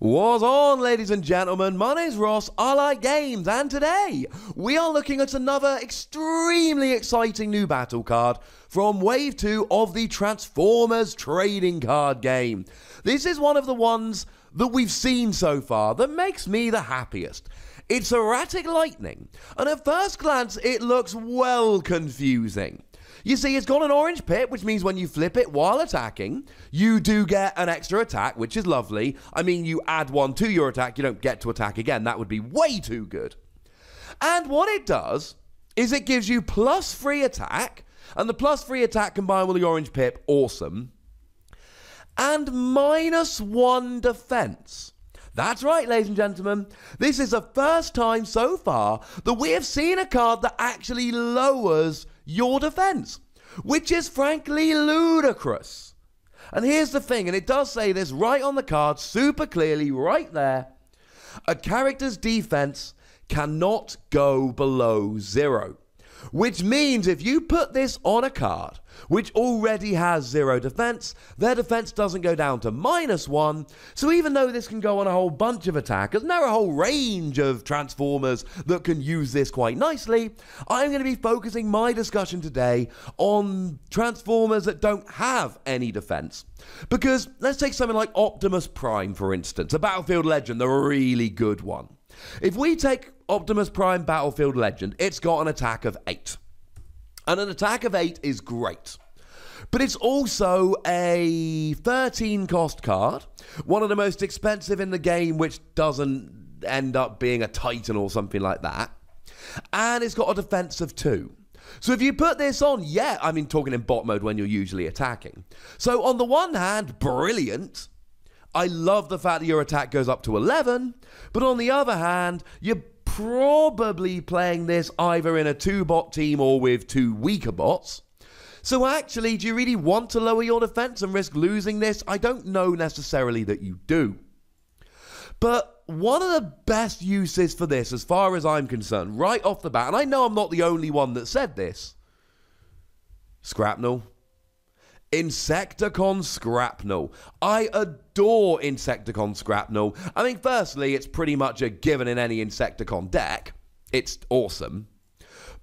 What's on, ladies and gentlemen? My name's Ross, I like games, and today we are looking at another extremely exciting new battle card from Wave 2 of the Transformers trading card game. This is one of the ones that we've seen so far that makes me the happiest. It's Erratic Lightning, and at first glance it looks well confusing. You see, it's got an orange pip, which means when you flip it while attacking, you do get an extra attack, which is lovely. I mean, you add one to your attack, you don't get to attack again. That would be way too good. And what it does is it gives you +3 attack, and the +3 attack combined with the orange pip, awesome, and -1 defense. That's right, ladies and gentlemen. This is the first time so far that we have seen a card that actually lowers your defense, which is frankly ludicrous. And here's the thing, and it does say this right on the card, super clearly, right there. A character's defense cannot go below 0. Which means if you put this on a card which already has 0 defense, their defense doesn't go down to -1. So even though this can go on a whole bunch of attackers, and there are a whole range of Transformers that can use this quite nicely, I'm going to be focusing my discussion today on Transformers that don't have any defense. Because let's take something like Optimus Prime, for instance, a Battlefield Legend, the really good one. If we take Optimus Prime Battlefield Legend, it's got an attack of 8. And an attack of 8 is great. But it's also a 13 cost card, one of the most expensive in the game, which doesn't end up being a Titan or something like that. And it's got a defense of 2. So if you put this on, yeah, I mean talking in bot mode when you're usually attacking. So on the one hand, brilliant. I love the fact that your attack goes up to 11, but on the other hand, you're probably playing this either in a 2-bot team or with 2 weaker bots. So actually, do you really want to lower your defense and risk losing this? I don't know necessarily that you do. But one of the best uses for this, as far as I'm concerned, right off the bat, and I know I'm not the only one that said this, Scrapnel. Insecticon Scrapnel. I adore Insecticon Scrapnel. I mean, firstly, it's pretty much a given in any Insecticon deck. It's awesome.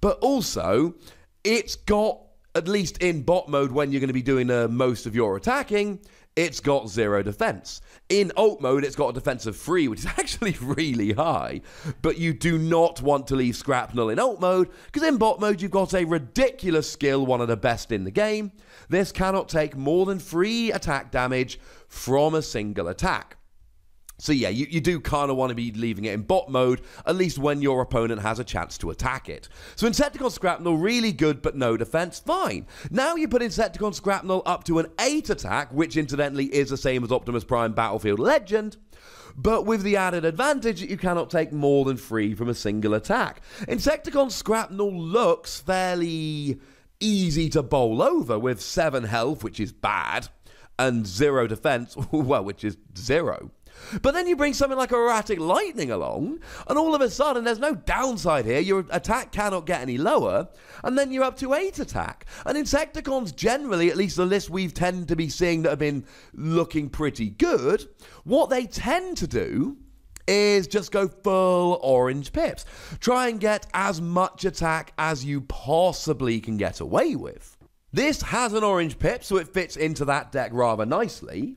But also, it's got, at least in bot mode when you're going to be doing most of your attacking, it's got 0 defense. In ult mode, it's got a defense of 3, which is actually really high. But you do not want to leave Scrapnel in ult mode, because in bot mode, you've got a ridiculous skill, one of the best in the game. This cannot take more than 3 attack damage from a single attack. So yeah, you do kind of want to be leaving it in bot mode, at least when your opponent has a chance to attack it. So Insecticon Scrapnel, really good, but no defense, fine. Now you put Insecticon Scrapnel up to an 8 attack, which incidentally is the same as Optimus Prime Battlefield Legend, but with the added advantage that you cannot take more than 3 from a single attack. Insecticon Scrapnel looks fairly easy to bowl over with 7 health, which is bad, and 0 defense, well, which is 0. But then you bring something like Erratic Lightning along, and all of a sudden there's no downside here. Your attack cannot get any lower, and then you're up to 8 attack. And Insecticons generally, at least the list we've tend to be seeing that have been looking pretty good, what they tend to do is just go full orange pips. Try and get as much attack as you possibly can get away with. This has an orange pip, so it fits into that deck rather nicely,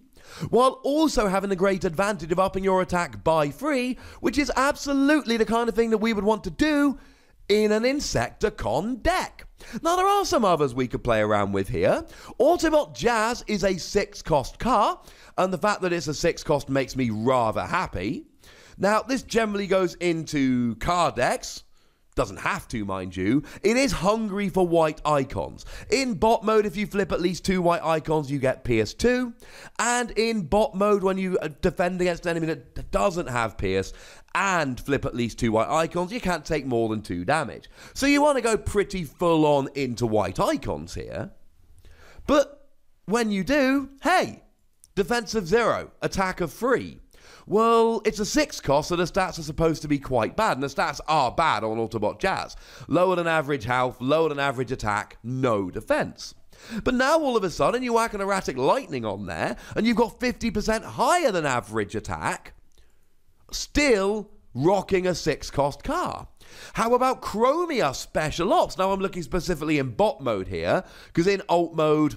while also having the great advantage of upping your attack by 3, which is absolutely the kind of thing that we would want to do in an Insecticon deck. Now, there are some others we could play around with here. Autobot Jazz is a 6 cost car, and the fact that it's a 6 cost makes me rather happy. Now, this generally goes into card decks. Doesn't have to, mind you. It is hungry for white icons. In bot mode, if you flip at least 2 white icons, you get Pierce 2. And in bot mode, when you defend against an enemy that doesn't have Pierce and flip at least 2 white icons, you can't take more than 2 damage. So you want to go pretty full on into white icons here. But when you do, hey, defense of 0, attack of 3. Well, it's a 6 cost, so the stats are supposed to be quite bad, and the stats are bad on Autobot Jazz. Lower than average health, lower than average attack, no defense. But now all of a sudden you whack an Erratic Lightning on there, and you've got 50% higher than average attack, Still rocking a 6-cost car. How about Chromia Special Ops? Now I'm looking specifically in bot mode here, because in alt mode,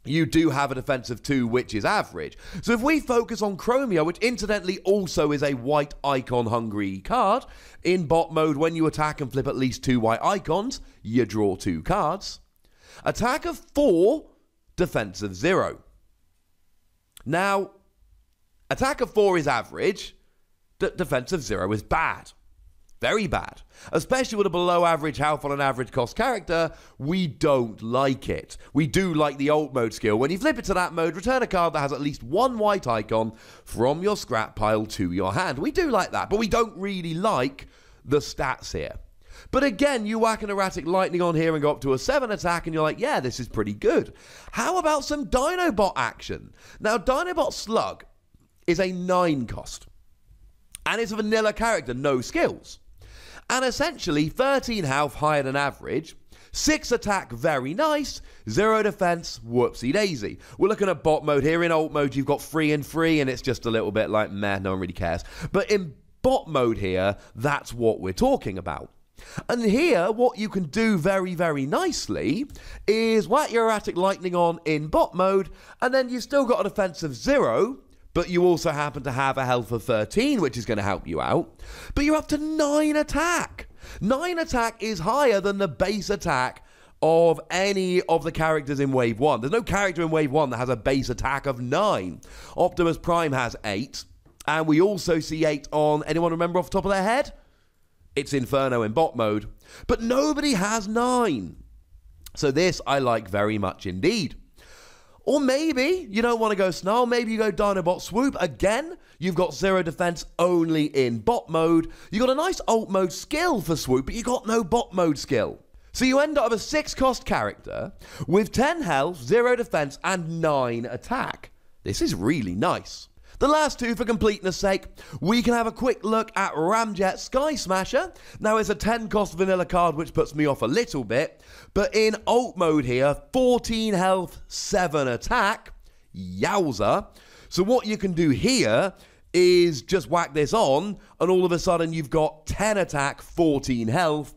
you do have a defensive 2, which is average. So if we focus on Chromia, which incidentally also is a white icon hungry card, in bot mode, when you attack and flip at least 2 white icons, you draw 2 cards. Attack of 4, defensive 0. Now, attack of 4 is average, defensive 0 is bad. Very bad. Especially with a below average health on an average cost character, we don't like it. We do like the alt mode skill. When you flip it to that mode, return a card that has at least 1 white icon from your scrap pile to your hand. We do like that, but we don't really like the stats here. But again, you whack an Erratic Lightning on here and go up to a 7 attack and you're like, yeah, this is pretty good. How about some Dinobot action? Now, Dinobot Slug is a 9 cost. And it's a vanilla character, no skills. And essentially, 13 health, higher than average, 6 attack, very nice, 0 defense, whoopsie daisy. We're looking at bot mode here. In alt mode, you've got 3 and 3, and it's just a little bit like, meh, no one really cares. But in bot mode here, that's what we're talking about. And here, what you can do very, very nicely is whack your Erratic Lightning on in bot mode, and then you've still got a defensive 0, but you also happen to have a health of 13, which is going to help you out. But you're up to 9 attack. 9 attack is higher than the base attack of any of the characters in Wave 1. There's no character in Wave 1 that has a base attack of 9. Optimus Prime has 8. And we also see 8 on, anyone remember off the top of their head? It's Inferno in bot mode. But nobody has 9. So this I like very much indeed. Or maybe you don't want to go Snarl, maybe you go Dinobot Swoop. Again, you've got 0 defense only in bot mode. You got a nice alt mode skill for Swoop, but you got no bot mode skill. So you end up with a 6-cost character with 10 health, 0 defense, and 9 attack. This is really nice. The last 2, for completeness sake, we can have a quick look at Ramjet Sky Smasher. Now, it's a 10-cost vanilla card, which puts me off a little bit. But in alt mode here, 14 health, 7 attack. Yowza. So what you can do here is just whack this on, and all of a sudden you've got 10 attack, 14 health.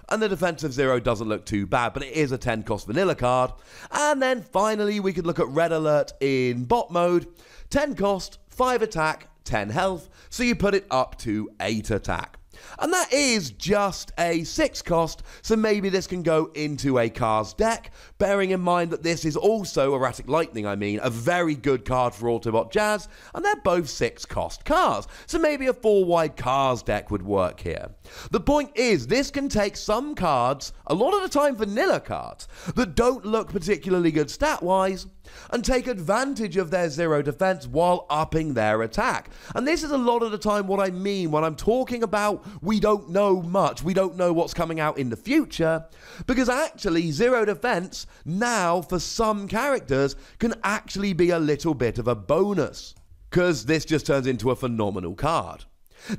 And the defensive 0 doesn't look too bad, but it is a 10-cost vanilla card. And then finally, we could look at Red Alert in bot mode. 10 cost, 5 attack, 10 health, so you put it up to 8 attack. And that is just a 6 cost, so maybe this can go into a Cars deck, bearing in mind that this is also, Erratic Lightning a very good card for Autobot Jazz, and they're both 6 cost cars, so maybe a 4-wide Cars deck would work here. The point is, this can take some cards, a lot of the time vanilla cards, that don't look particularly good stat-wise, and take advantage of their 0 defense while upping their attack. And this is a lot of the time what I mean when I'm talking about we don't know much, we don't know what's coming out in the future, because actually 0 defense now for some characters can actually be a little bit of a bonus, because this just turns into a phenomenal card.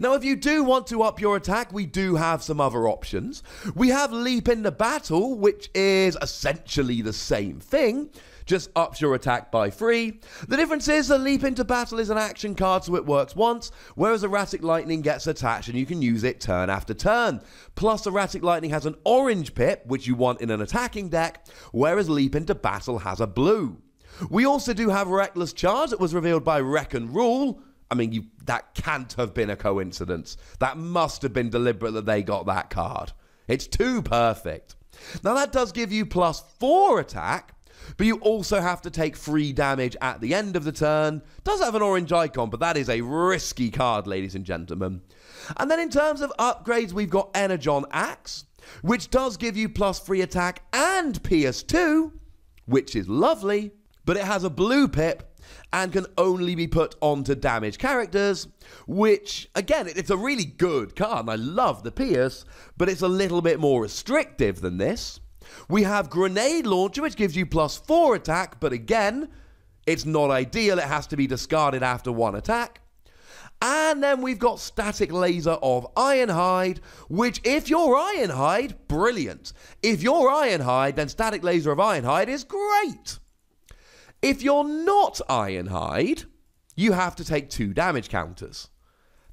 Now, if you do want to up your attack, we do have some other options. We have Leap into Battle, which is essentially the same thing, just ups your attack by 3. The difference is the Leap into Battle is an action card, so it works once, whereas Erratic Lightning gets attached and you can use it turn after turn. Plus, Erratic Lightning has an orange pip, which you want in an attacking deck, whereas Leap into Battle has a blue. We also do have Reckless Charge that was revealed by Wreck and Rule. I mean, that can't have been a coincidence. That must have been deliberate that they got that card. It's too perfect. Now, that does give you plus 4 attack, but you also have to take 3 damage at the end of the turn. Does have an orange icon, but that is a risky card, ladies and gentlemen. And then in terms of upgrades, we've got Energon Axe, which does give you plus 3 attack and Pierce 2, which is lovely, but it has a blue pip and can only be put onto damaged characters, which, again, it's a really good card, and I love the Pierce, but it's a little bit more restrictive than this. We have Grenade Launcher, which gives you plus 4 attack, but again, it's not ideal. It has to be discarded after 1 attack. And then we've got Static Laser of Ironhide, which if you're Ironhide, brilliant. If you're Ironhide, then Static Laser of Ironhide is great. If you're not Ironhide, you have to take 2 damage counters.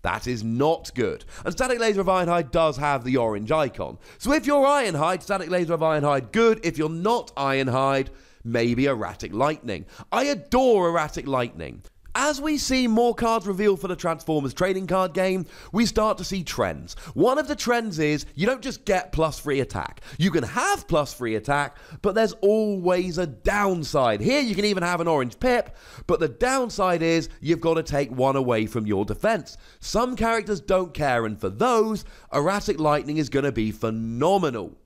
That is not good. And Static Laser of Ironhide does have the orange icon. So if you're Ironhide, Static Laser of Ironhide, good. If you're not Ironhide, maybe Erratic Lightning. I adore Erratic Lightning. As we see more cards revealed for the Transformers trading card game, we start to see trends. One of the trends is you don't just get +3 attack. You can have +3 attack, but there's always a downside. Here you can even have an orange pip, but the downside is you've got to take one away from your defense. Some characters don't care, and for those, Erratic Lightning is going to be phenomenal.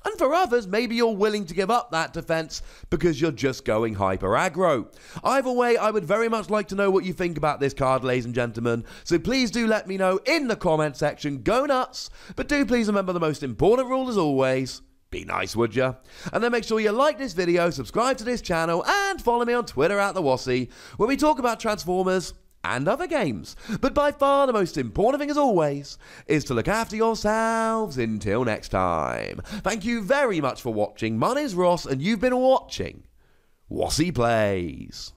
And for others, maybe you're willing to give up that defense because you're just going hyper aggro. Either way, I would very much like to know what you think about this card, ladies and gentlemen. So please do let me know in the comment section. Go nuts! But do please remember the most important rule as always. Be nice, would ya? And then make sure you like this video, subscribe to this channel, and follow me on Twitter @Wossy, where we talk about Transformers and other games. But by far the most important thing as always is to look after yourselves until next time. Thank you very much for watching. My name's Ross and you've been watching Wossy Plays.